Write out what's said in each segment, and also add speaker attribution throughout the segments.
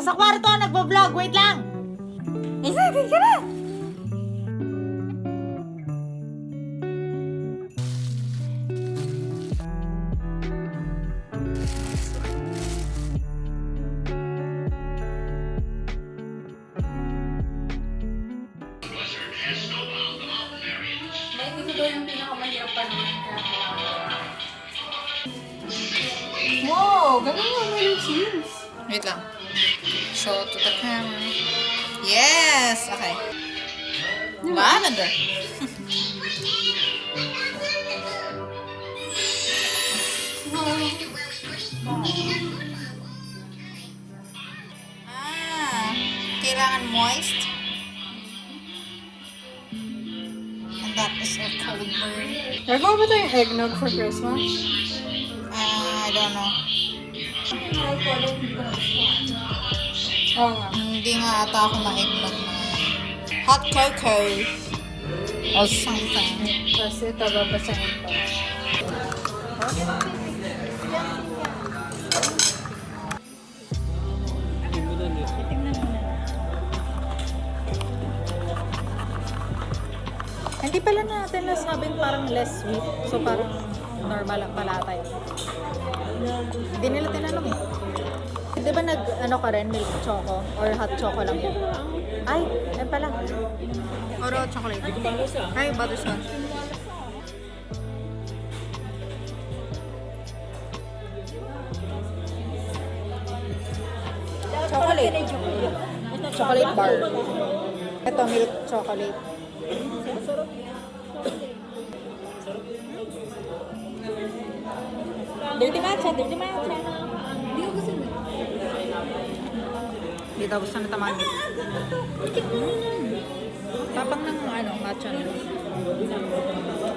Speaker 1: Nasa kwarto, nagbo-vlog. Wait lang. Excited ka na?
Speaker 2: Wow, ganun yung may cheese.
Speaker 1: Wait lang. Show to the camera. Yes! Okay. Lavender. Kailangan moist. And that is a cold burn.
Speaker 2: Nagawa ba tayong eggnog for Christmas?
Speaker 1: I don't know.
Speaker 2: Oo nga.
Speaker 1: Hindi nga ata ako ma-eggnog na hot cocoa or something.
Speaker 2: Kasi ito babasahin ko.
Speaker 1: Hindi pala natin nasabing parang less sweet. So parang normal lang pala tayo. Hindi nila tinanong eh. Di ba ano ka rin, milk choco or hot choco lang yun? Ay, yan pala. Or hot chocolate. Ay, butterscotch. Chocolate. Chocolate bar. Ito, milk chocolate. Dirty matcha, dirty matcha. Hindi ko gusto nito. Hindi daw gusto na tamangit. Tapang ng matcha.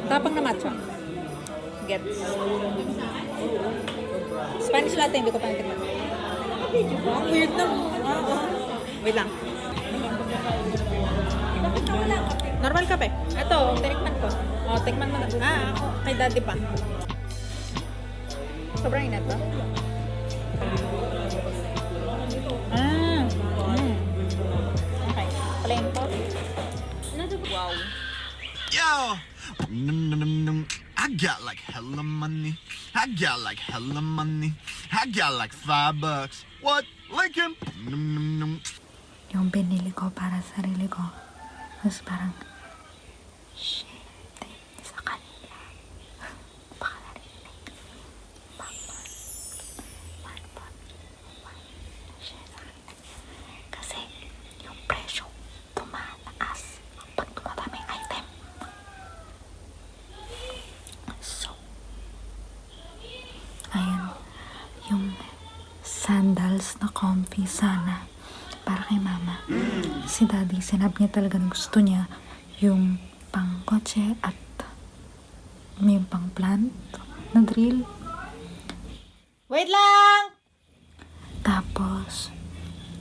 Speaker 1: Tapang na matcha. Gets. Spanish latte, hindi ko pa natin. Ang weird na mo. Wait lang. Normal kape. Ito, tinikman ko. Tikman mo na. Ako, kay daddy pa. Sobrang inat ba? Okay. Plain po. Wow.
Speaker 3: Yo! I got like hella money. I got like hella money. I got like $5. What? Lincoln?
Speaker 4: Yung binili ko para sa sarili ko. Tapos parang, shit, sa kanila. Baka narinig. Bakbon. Shit, sa kanila. Kasi, yung presyo, tumataas pag tumatami yung item. So, ayun, yung sandals na comfy sana para kay mama. Si daddy, sinabi niya talaga na gusto niya yung pang kotse at may pang plant na drill.
Speaker 1: Wait lang!
Speaker 4: Tapos,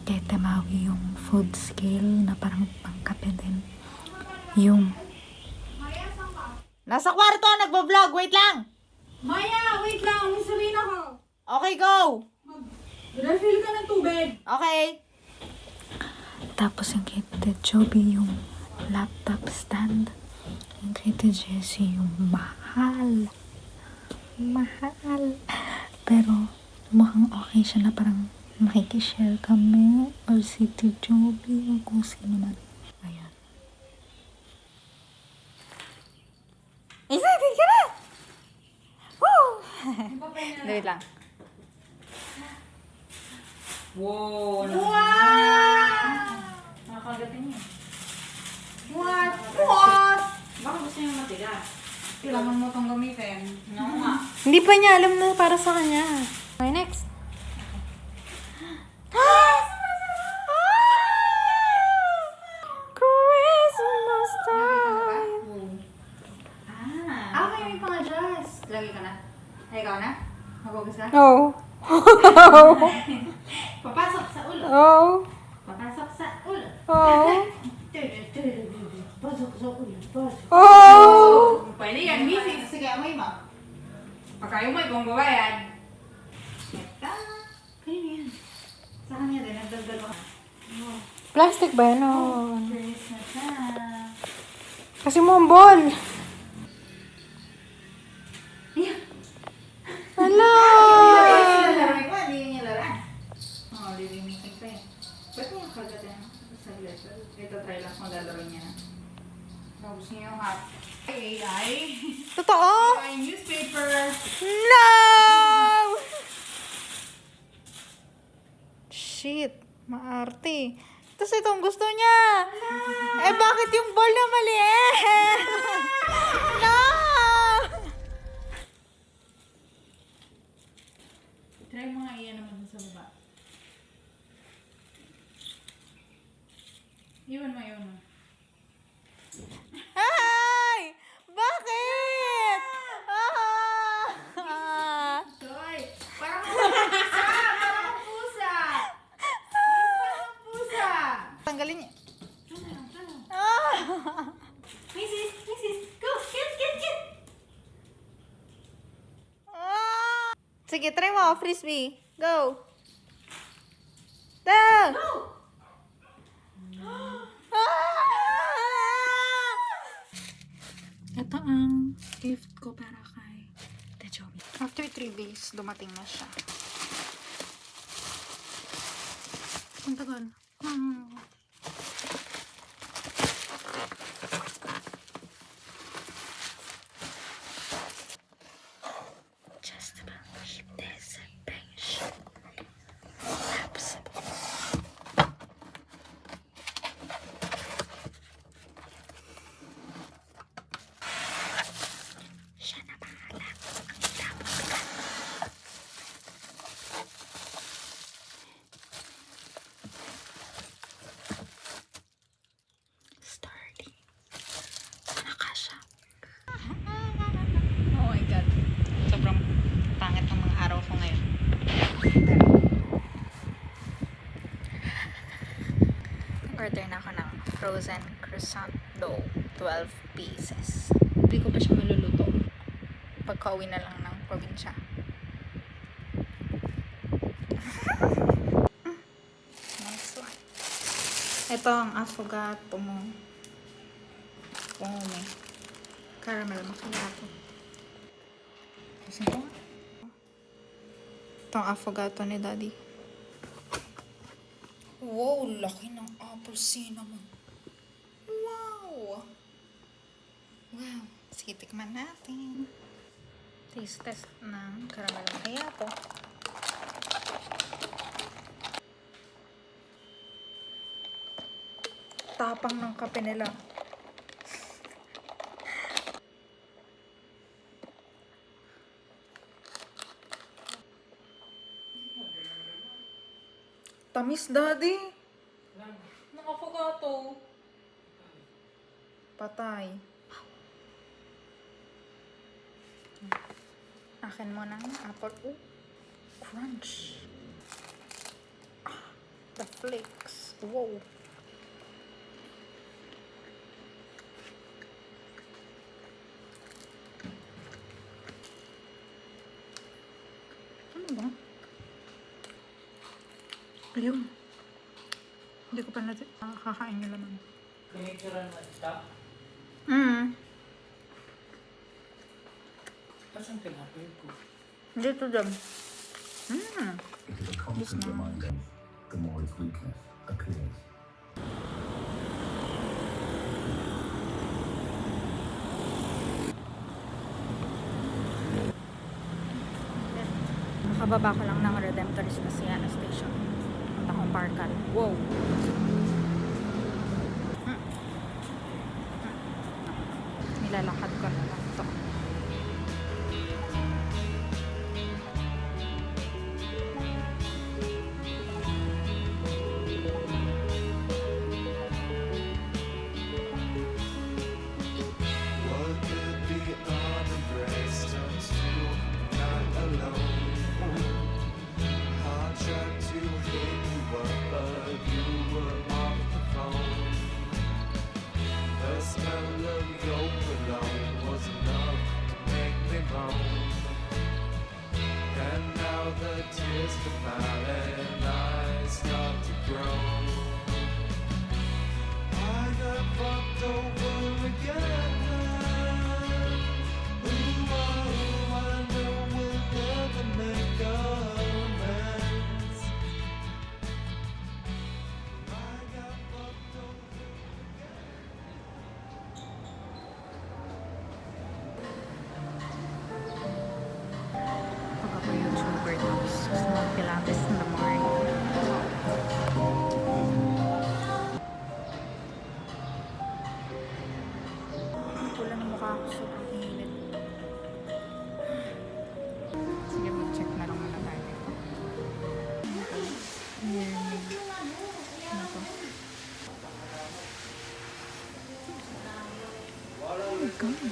Speaker 4: kay MAUI yung food scale na parang pangkape din. Yung
Speaker 1: Nasa kwarto, nagbo-vlog. Wait lang!
Speaker 2: Maya, wait lang. May sabihin ako.
Speaker 1: Okay, go!
Speaker 2: Refill ka ng tubig.
Speaker 1: Okay.
Speaker 4: tapos yung kay jovi yung laptop stand. Yung kay Jessie yung mahal. Pero mukhang okay siya na parang makikishare kami or si jovi o kung sino man. Ayan.
Speaker 1: Excited ka na! Woo! Wait lang.
Speaker 2: Wow!
Speaker 1: Nakakagatin niya.
Speaker 2: What? Baka gusto niya matigas. Kailangan mo itong gamitin. Oo nga.
Speaker 1: Hindi pa niya alam na para sa kanya. Okay, next. Christmas time.
Speaker 2: Okay, may pang-adjust. Lagi ka na. Ay, ikaw na? Magugas ka?
Speaker 1: Oh.
Speaker 2: Papasok sa ulo.
Speaker 1: Oh.
Speaker 2: Papasok sa ulo.
Speaker 1: Oh.
Speaker 2: Pasok sa ulo. Pasok.
Speaker 1: Oh.
Speaker 2: Pwede yan, misis. Sige, amoy mo. Pagkayo mo, kung babayad. Ito. Kanina yan. Sa Sa kanya din, nagdagdag ako.
Speaker 4: Plastic ba yun? Oh.
Speaker 2: Christmas na.
Speaker 4: Kasi mo ang ball.
Speaker 2: Yeah.
Speaker 4: Hala!
Speaker 2: Lalaroin ko, hindi niya laran. Oo, lilinisin ko eh. Ba't niya kagat yan? Saglit. Ito, try lang kung lalaro niya. Tapos niya yung hot. AI.
Speaker 4: Totoo?
Speaker 2: AI newspaper.
Speaker 4: No! Shit. Maarte. Tapos itong gusto niya. Eh, bakit yung ball na maliit? No!
Speaker 2: Try mo nga iyan naman sa baba. Iwan mo.
Speaker 4: Ay! Bakit?
Speaker 2: Soy! Parang pusa! Parang pusa! Parang pusa!
Speaker 4: Tanggalin niya.
Speaker 2: Misis! Go! Get!
Speaker 4: Sige, try mo. Frisbee. Go. Go! Ito ang gift ko para kay Jovi. After 3 days, dumating na siya. Ang tagal. Just believe this bench. Laps. Siya na bahala. Ang tapos ka. Sturdy. Naka siya. Oh my God. Sobrang pangit ng mga araw ko ngayon. Order na ako ng frozen croissant dough. 12 pieces. Hindi ko pa siya maluluto. Pagka-uwi na lang ng probinsya. Nice one. Ito ang affogato mo. Pumi. Caramel macchiato. Kasi ito nga. Ito ang affogato ni Daddy. Wow, laki ng apple cinnamon. Wow! Wow. Sige, tikman natin. Taste test ng caramel macchiato. Tapang ng kape nila. Tamis, Daddy. Nakafugato. Patay. Akin mo ng apple. Oh, crunch. The flakes. Wow. Ano ba? Ayun. Hindi ko pa natin kakain yung laman.
Speaker 5: Pinicturean mo ito? Saan tinapay ko?
Speaker 4: Dito dyan.
Speaker 6: It is a constant reminder, the more its weakness appears.
Speaker 4: Nakababa ko lang ng Redemptorist na Siena Station. Punta akong parqal. Wow! Nilalakad ko na lang ito.
Speaker 3: What could be unembraced turns to not alone. Hard tried to hit you up, but you were off the phone. The smell of your cologne was enough
Speaker 1: lattes in the morning. Pula ng mukha ko, sobrang init. Sige, mag-check na lang muna tayo dito. Ano to? Oh my God.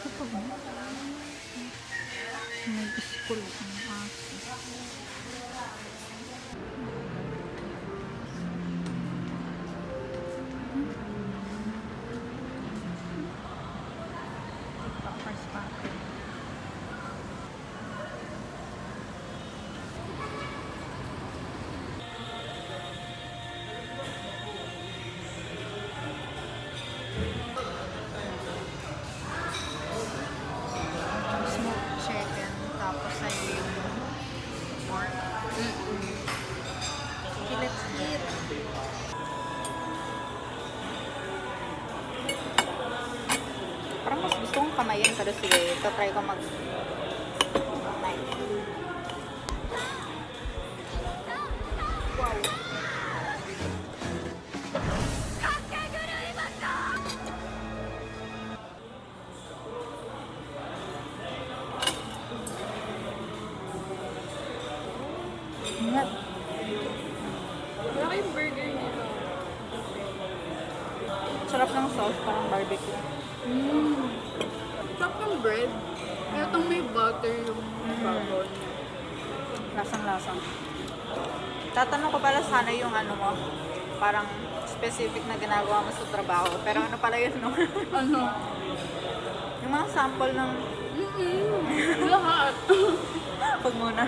Speaker 1: Ito ba? Nag-school ang aso. First packet. Smoked chicken, tapos ay yung pork. Okay, let's eat. Parang mas gusto kong kamayin pero sige, try ko mag knife. Wow. Ingat.
Speaker 2: Wala yung burger niya.
Speaker 1: Sarap ng sauce, parang barbecue.
Speaker 2: Sarap ng bread. Kaya itong may butter yung bago niya.
Speaker 1: Lasang-lasang. Tatanong ko pala sana yung ano mo, parang specific na ginagawa mo sa trabaho. Pero ano pala yun, no?
Speaker 2: Ano?
Speaker 1: Yung mga sample ng...
Speaker 2: Lahat.
Speaker 1: Pag muna.